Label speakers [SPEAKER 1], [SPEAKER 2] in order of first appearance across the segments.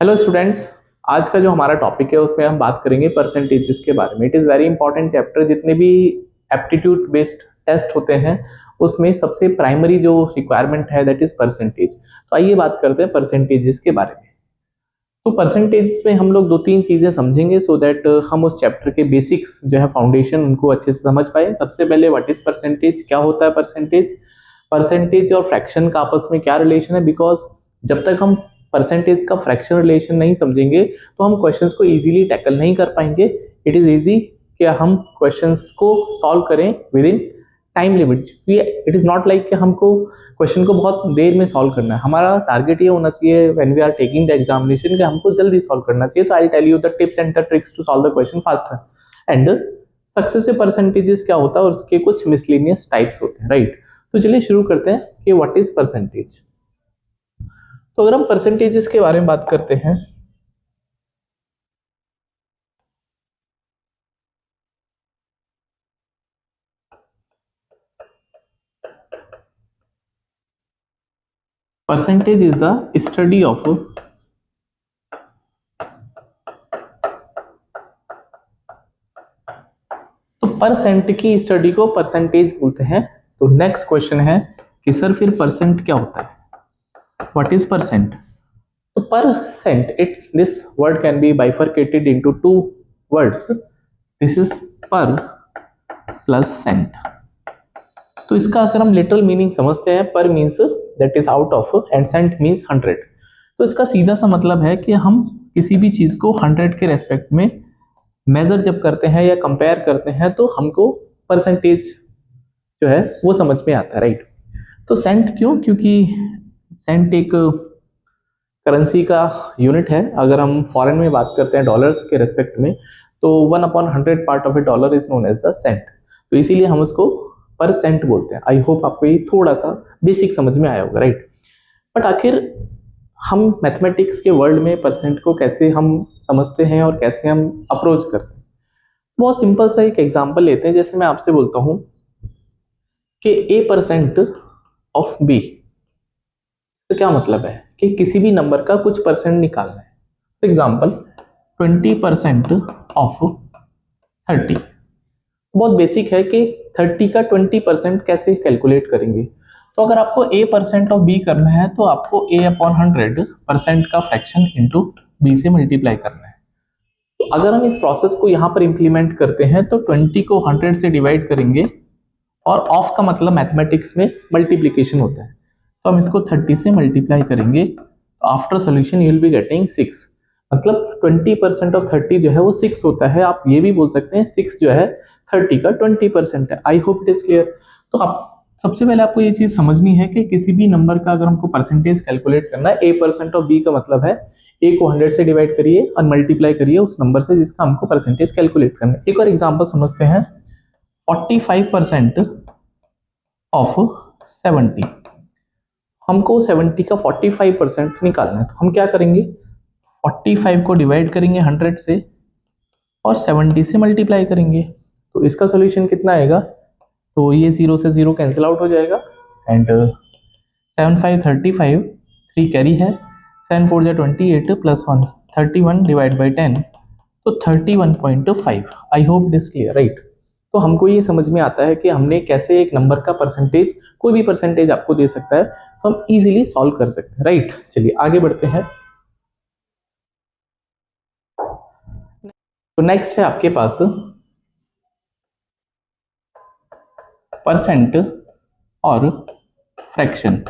[SPEAKER 1] Hello students. आज का जो हमारा टॉपिक है उसमें हम बात करेंगे परसेंटेजेस के बारे में। It is very important chapter. जितने भी एप्टीट्यूड बेस्ड टेस्ट होते हैं उसमें सबसे प्राइमरी जो रिक्वायरमेंट है दैट इज परसेंटेज। तो आइए बात करते हैं परसेंटेजेस के बारे में। तो परसेंटेज में हम लोग दो तीन चीज़ें समझेंगे सो दैट हम उस चैप्टर के बेसिक्स जो है फाउंडेशन उनको अच्छे से समझ पाए। सबसे पहले व्हाट इज परसेंटेज, क्या होता है परसेंटेज। परसेंटेज और फ्रैक्शन का आपस में क्या रिलेशन है, बिकॉज जब तक हम परसेंटेज का फ्रैक्शन रिलेशन नहीं समझेंगे तो हम क्वेश्चंस को इजीली टैकल नहीं कर पाएंगे। इट इज़ ईजी कि हम क्वेश्चंस को सॉल्व करें with in time limit. It is not like कि हमको क्वेश्चन को बहुत देर में सॉल्व करना है। हमारा टारगेट ये होना चाहिए when we are taking the examination कि हमको जल्दी सॉल्व करना चाहिए। तो I tell you the tips and the tricks to solve the question faster. And successive percentages क्या होता है और उसके कुछ मिसलेनियस टाइप्स होते हैं, राइट। तो चलिए शुरू करते हैं कि व्हाट इज परसेंटेज। तो अगर हम परसेंटेजेस के बारे में बात करते हैं percentage is the study of, तो परसेंट की स्टडी को परसेंटेज बोलते हैं। तो नेक्स्ट क्वेश्चन है कि सर फिर परसेंट क्या होता है, व्हाट इज परसेंट। तो percent, it this word can be bifurcated into two words. This is per plus cent. तो इसका अगर हम लिटरल मीनिंग समझते हैं, per means that is out of and cent means 100। तो इसका सीधा सा मतलब है कि हम किसी भी चीज को 100 के रेस्पेक्ट में मेजर जब करते हैं या कंपेयर करते हैं तो हमको परसेंटेज जो है वो समझ में आता है, राइट। तो सेंट क्यों, क्योंकि सेंट एक करेंसी का यूनिट है। अगर हम फॉरेन में बात करते हैं डॉलर्स के रेस्पेक्ट में, तो 1/100 part of a dollar is known as the cent. तो इसीलिए हम उसको पर सेंट बोलते हैं। आई होप आपको ये थोड़ा सा बेसिक समझ में आया होगा, राइट। बट आखिर हम मैथमेटिक्स के वर्ल्ड में परसेंट को कैसे हम समझते हैं और कैसे हम अप्रोच करते हैं। बहुत सिंपल सा एक एग्जांपल लेते हैं। जैसे मैं आपसे बोलता हूं कि a% ऑफ b, तो क्या मतलब है कि किसी भी नंबर का कुछ परसेंट निकालना है। For example 20% of 30। बहुत बेसिक है कि 30 का 20% कैसे कैलकुलेट करेंगे। तो अगर आपको a% ऑफ b करना है तो आपको a/100% का फ्रैक्शन इंटू b से मल्टीप्लाई करना है। तो अगर हम इस प्रोसेस को यहाँ पर इंप्लीमेंट करते हैं तो 20 को 100 से डिवाइड करेंगे और ऑफ का मतलब मैथमेटिक्स में मल्टीप्लीकेशन होता है। तो हम इसको 30 से मल्टीप्लाई करेंगे। After solution you will be getting 6। मतलब 20% ऑफ 30 जो है वो 6 होता है। आप ये भी बोल सकते हैं 6 जो है 30 का 20% है। आई होप इट इज क्लियर। तो आप सबसे पहले आपको ये चीज समझनी है कि किसी भी नंबर का अगर हमको परसेंटेज कैलकुलेट करना है, a% ऑफ b का मतलब है a को 100 से डिवाइड करिए और मल्टीप्लाई करिए उस नंबर से जिसका हमको परसेंटेज कैलकुलेट करना है। एक और एग्जांपल समझते हैं। 45% ऑफ 70, हमको 70 का 45% निकालना है। तो हम क्या करेंगे, 45 को डिवाइड करेंगे 100 से और 70 से मल्टीप्लाई करेंगे। तो इसका सोल्यूशन कितना आएगा, तो ये 0 से 0 कैंसिल आउट हो जाएगा एंड 7 5 35, 3 कैरी है, 7 4 28 प्लस 1 31 डिवाइड बाई 10, तो 31.5। I hope this clear, right. तो हमको ये समझ में आता है कि हमने कैसे एक नंबर का परसेंटेज, कोई भी परसेंटेज आपको दे सकता है तो हम इजीली सॉल्व कर सकते हैं, राइट। चलिए आगे बढ़ते हैं। तो नेक्स्ट है आपके पास परसेंट और फ्रैक्शन।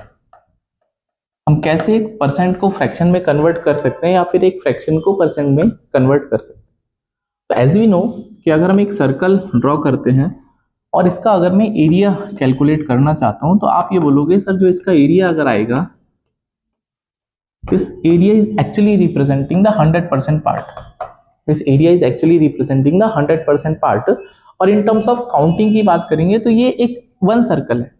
[SPEAKER 1] हम कैसे एक परसेंट को फ्रैक्शन में कन्वर्ट कर सकते हैं या फिर एक फ्रैक्शन को परसेंट में कन्वर्ट कर सकते हैं। तो एज वी नो कि अगर हम एक सर्कल ड्रॉ करते हैं और इसका अगर मैं एरिया कैलकुलेट करना चाहता हूं तो आप ये बोलोगे सर जो इसका एरिया अगर आएगा, this area is actually representing the 100% part. This area is actually representing the 100% part. और इन टर्म्स ऑफ काउंटिंग की बात करेंगे तो ये एक वन सर्कल है।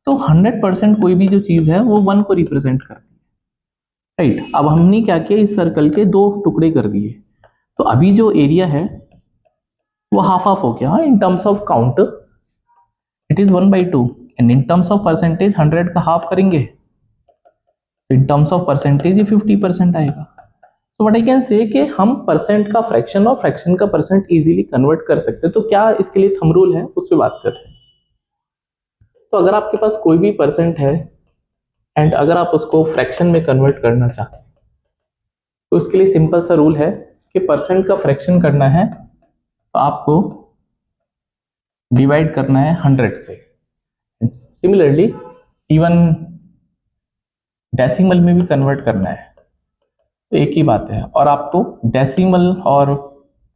[SPEAKER 1] तो 100% कोई भी जो चीज है वो वन को रिप्रेजेंट करती है, राइट। अब हमने क्या किया, इस सर्कल के दो टुकड़े कर दिए। तो अभी जो एरिया है वो हाफ हाफ हो गया। इन terms of count it is 1/2 and in terms of percentage 100 का हाफ करेंगे, इन टर्म्स ऑफ परसेंटेज ये 50% आएगा। तो व्हाट आई कैन से कि हम परसेंट का फ्रैक्शन और फ्रैक्शन का परसेंट इजीली कन्वर्ट कर सकते हैं। तो क्या इसके लिए थंब रूल है, उस पर बात करते हैं। तो अगर आपके पास कोई भी परसेंट है एंड अगर आप उसको फ्रैक्शन में कन्वर्ट करना चाहते हैं, तो उसके लिए सिंपल सा रूल है कि परसेंट का फ्रैक्शन करना है तो आपको डिवाइड करना है 100 से। सिमिलरली इवन डेसिमल में भी कन्वर्ट करना है, तो एक ही बात है। और आपको डेसिमल और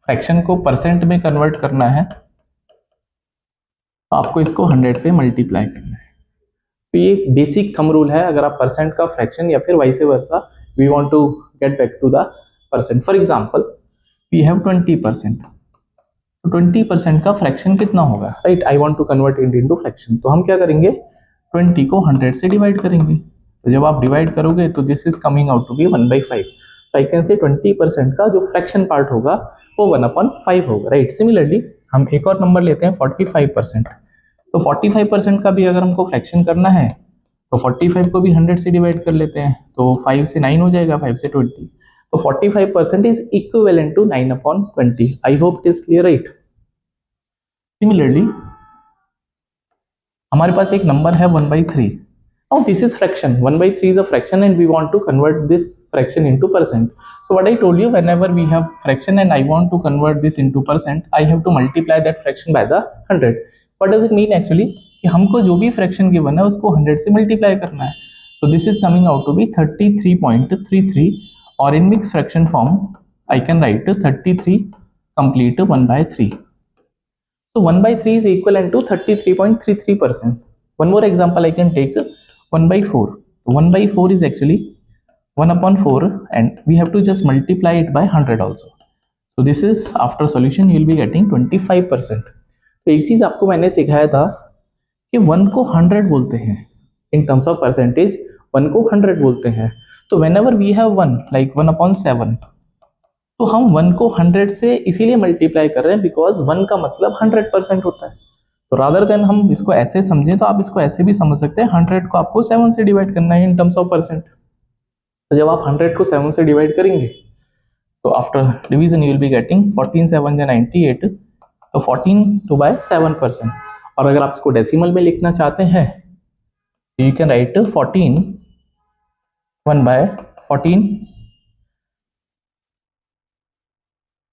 [SPEAKER 1] फ्रैक्शन को परसेंट में कन्वर्ट करना है तो आपको इसको 100 से मल्टीप्लाई करना है। तो ये एक बेसिक थंब रूल है अगर आप परसेंट का फ्रैक्शन या फिर vice versa we want to get back to the percent. For example we have 20%, तो 20% का फ्रैक्शन कितना होगा, right? I want to convert it into fraction, तो हम क्या करेंगे, 20 को 100 से डिवाइड करेंगे। तो जब आप डिवाइड करोगे तो this is coming out to be 1/5। तो आई कैन से 20% का जो फ्रैक्शन पार्ट होगा वो 1/5 होगा, राइट? सिमिलरली हम एक और नंबर लेते हैं 45%। तो 45% का भी अगर हमको फ्रैक्शन करना है तो 45 को भी 100 से डिवाइड कर लेते हैं, तो 5 से 9 हो जाएगा, 5 से 20। तो 45% is equivalent to 9/20। I hope it is clear, right? Similarly हमारे पास एक नंबर है 1/3। Now this is fraction. 1/3 is a fraction and we want to convert this fraction into percent. So what I told you, whenever we have fraction and I want to convert this into percent, I have to multiply that fraction by the 100. What does it mean actually? कि हमको जो भी fraction given है उसको 100 से multiply करना है। So this is coming out to be 33.33, or in mixed fraction form I can write 33 complete 1/3. So 1/3 is equivalent to 33.33%. One more example I can take, 1/4. 1/4 is actually 1/4 and we have to just multiply it by 100 also. So this is after solution you will be getting 25%. तो एक चीज आपको मैंने सिखाया था कि 1 को 100 बोलते हैं in terms of percentage, 1 को 100 बोलते हैं। तो whenever we have 1 like 1/7, तो हम 1 को 100 से इसीलिए मल्टीप्लाई कर रहे हैं बिकॉज 1 का मतलब 100% होता है। तो रादर देन हम इसको ऐसे समझें तो आप इसको ऐसे भी समझ सकते हैं, 100 को आपको 7 से डिवाइड करना है इन टर्म्स ऑफ परसेंट। तो जब आप 100 को 7 से डिवाइड करेंगे तो after division you will be getting 14 7 या 98, तो 14 to by 7%। और अगर आप इसको डेसिमल में लिखना चाहते हैं यू कैन राइट 14 1/14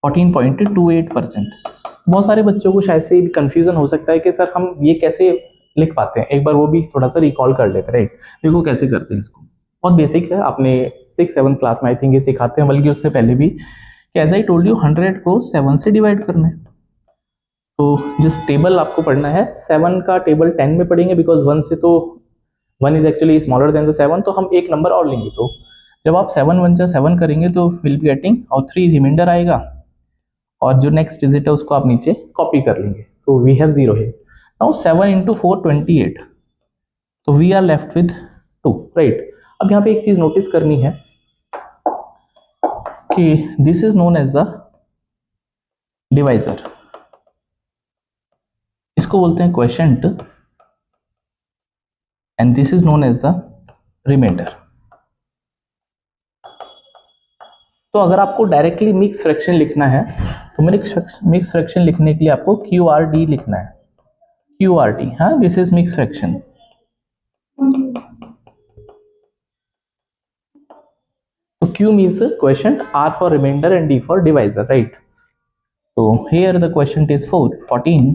[SPEAKER 1] 14.28%। बहुत सारे बच्चों को शायद से कंफ्यूजन हो सकता है कि सर हम ये कैसे लिख पाते हैं, एक बार वो भी थोड़ा सा रिकॉल कर लेते हैं, राइट? देखो कैसे करते हैं इसको, बहुत बेसिक है, आपने 6-7 क्लास में आई थिंक ये सिखाते हैं, बल्कि उससे पहले भी, कि एज आई टोल्ड यू 100 को 7 से डिवाइड करना है। तो जिस टेबल आपको पढ़ना है 7 का टेबल 10 में पढ़ेंगे बिकॉज 1 से तो 1 is actually smaller than the 7, तो हम एक नंबर और लेंगे। तो जब आप 7 1 7 करेंगे तो विल बी गेटिंग, और 3 रिमाइंडर आएगा और जो नेक्स्ट डिजिट है उसको आप नीचे कॉपी कर लेंगे, तो वी हैव 0 है। नाउ 7 into 4 28, तो we are left with 2, right? अब यहाँ पे एक चीज नोटिस करनी है कि this is known as the divisor, इसको बोलते हैं quotient, and this is known as the remainder. तो अगर आपको डायरेक्टली मिक्स फ्रैक्शन लिखना है तो मिक्स फ्रैक्शन लिखने के लिए आपको QRD लिखना है, QRD, हाँ, दिस इज मिक्स फ्रैक्शन। तो Q means quotient, R for remainder and D for divisor, right? So here the quotient is 14,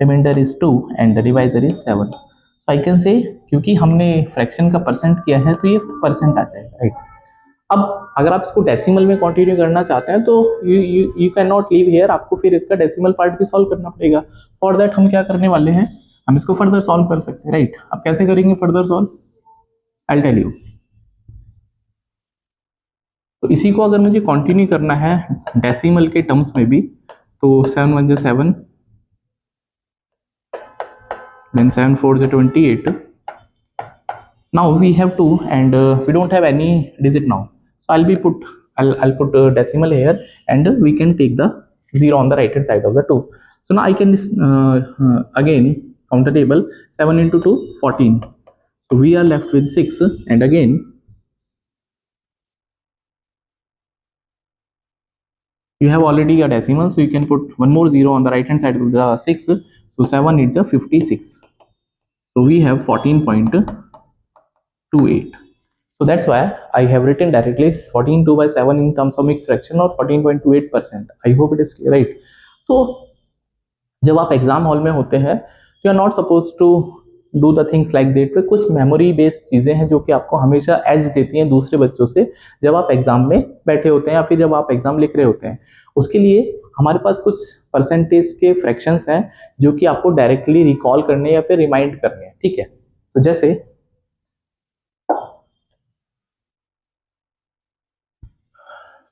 [SPEAKER 1] remainder is 2 and the divisor is 7. So I can say क्योंकि हमने fraction का percent किया है तो ये percent आ जाएगा, right? अब अगर आप इसको डेसिमल में कंटिन्यू करना चाहते हैं तो you can not leave here, आपको फिर इसका डेसिमल पार्ट भी सॉल्व करना पड़ेगा। फॉर दैट हम क्या करने वाले हैं, हम इसको फर्दर सॉल्व कर सकते हैं, राइट? अब कैसे करेंगे further solve, I will tell you. तो इसी को अगर मुझे कंटिन्यू करना है डेसिमल के टर्म्स में भी, तो 7 1 7, then 7 4 28. Now we have 2 and we don't have any digit now, so I'll put decimal here and we can take the 0 on the right hand side of the 2. So now I can again count the table, 7 into 2 14, so we are left with 6, and again You have already a decimal, so you can put one more zero on the right hand side of the 6. So 7 is the 56. So we have 14.28. So that's why I have written directly 14 by 7 in terms of mixed fraction or 14.28%. I hope it is clear, right? तो जब आप exam hall में होते हैं तो you are not suppose to do the things like that. कुछ memory based चीजें हैं जो कि आपको हमेशा एज देती हैं दूसरे बच्चों से जब आप एग्जाम में बैठे होते हैं या फिर जब आप एग्जाम लिख रहे होते हैं। उसके लिए हमारे पास कुछ परसेंटेज के फ्रैक्शंस हैं जो कि आपको डायरेक्टली रिकॉल करने या फिर रिमाइंड करने हैं, ठीक है। तो जैसे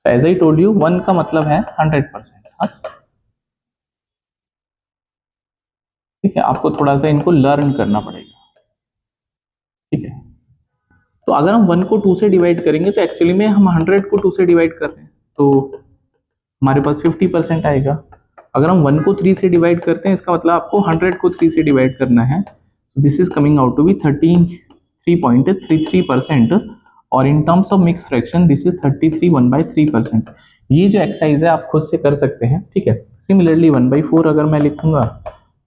[SPEAKER 1] एज आई टोल्ड यू 1 का मतलब है 100%। ठीक है, आपको थोड़ा सा इनको लर्न करना पड़ेगा, ठीक है। तो अगर हम 1 को 2 से डिवाइड करेंगे तो एक्चुअली में हम 100 को 2 से डिवाइड कर रहे हैं तो हमारे पास 50% आएगा। अगर हम 1 को 3 से डिवाइड करते हैं इसका मतलब आपको 100 को 3 से डिवाइड करना है। So this is coming out to be 33.33%। और in terms of mix fraction this is 33 ये जो एक्सरसाइज है आप खुद से कर सकते हैं, ठीक है। सिमिलरली 1/4 अगर मैं लिखूंगा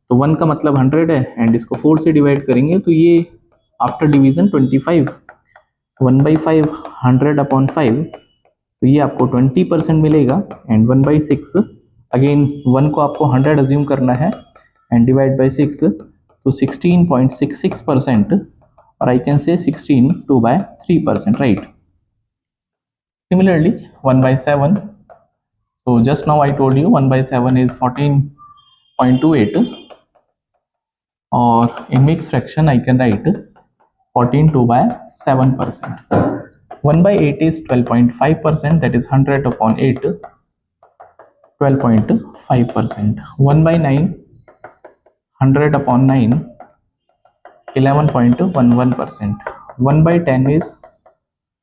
[SPEAKER 1] तो 1 का मतलब 100 है एंड इसको 4 से डिवाइड करेंगे तो ये आफ्टर डिवीजन 25 1/5 100/5 तो ये आपको 20% मिलेगा। एंड 1/6 अगेन 1 को आपको 100 अज्यूम करना है एंड डिवाइड बाई 6 तो 16.66%। और I can say 16 2/3%, right. Similarly 1/7 so just now I told you 1/7 is 14.28 or in mixed fraction I can write 14 2/7%. 1/8 is 12.5%, that is 100/8 12.5%. 1/9 100/9 11.11%. 1/10 is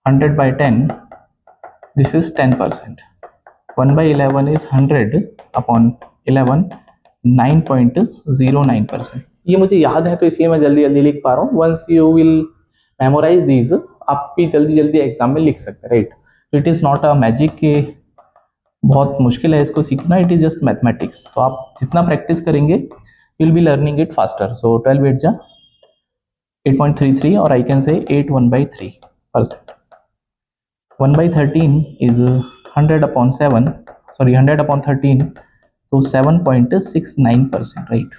[SPEAKER 1] 100/10, this is 10%. 1/11 is 100/11 9.09%. ये मुझे याद है तो इसलिए मैं जल्दी जल्दी लिख पा रहा हूँ। Once you will memorize these आप भी जल्दी जल्दी एग्जाम में लिख सकते हैं, राइट। तो it is not a magic के बहुत मुश्किल है इसको सीखना, इट इज़ जस्ट मैथमेटिक्स। तो आप जितना प्रैक्टिस करेंगे you will be learning it faster. So 12 8 जा 8.33 और I can say 8 1/3%. 1/13 is 100/7, sorry 100/13 तो 7.69%, right.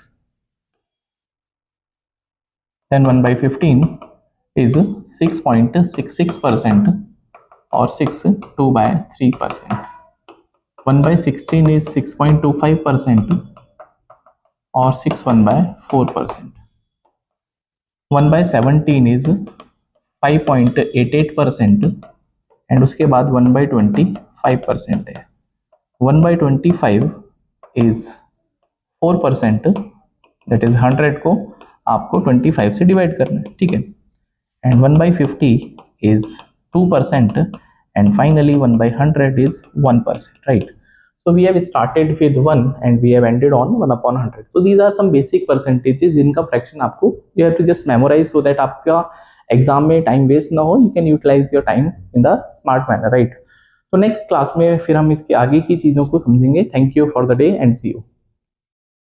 [SPEAKER 1] Then 1/15 is 6.66% or 6 2/3%. 1/16 is 6.25% or 6 1/4%. 1/17 is 5.88% and उसके बाद 1/25% है। 1/25 इज 4%, दैट इज 100 को आपको 25 से डिवाइड करना है, ठीक है। And 1/50 is 2% and finally 1/100 is 1%, right. So we have started with 1 and we have ended on 1/100. So these are some basic percentages जिनका फ्रैक्शन आपको you have to just memorize so that आपका exam में time waste ना हो, you can utilize your time in the smart manner, right. तो next class में फिर हम इसके आगे की चीज़ों को समझेंगे। Thank you for the day and see you.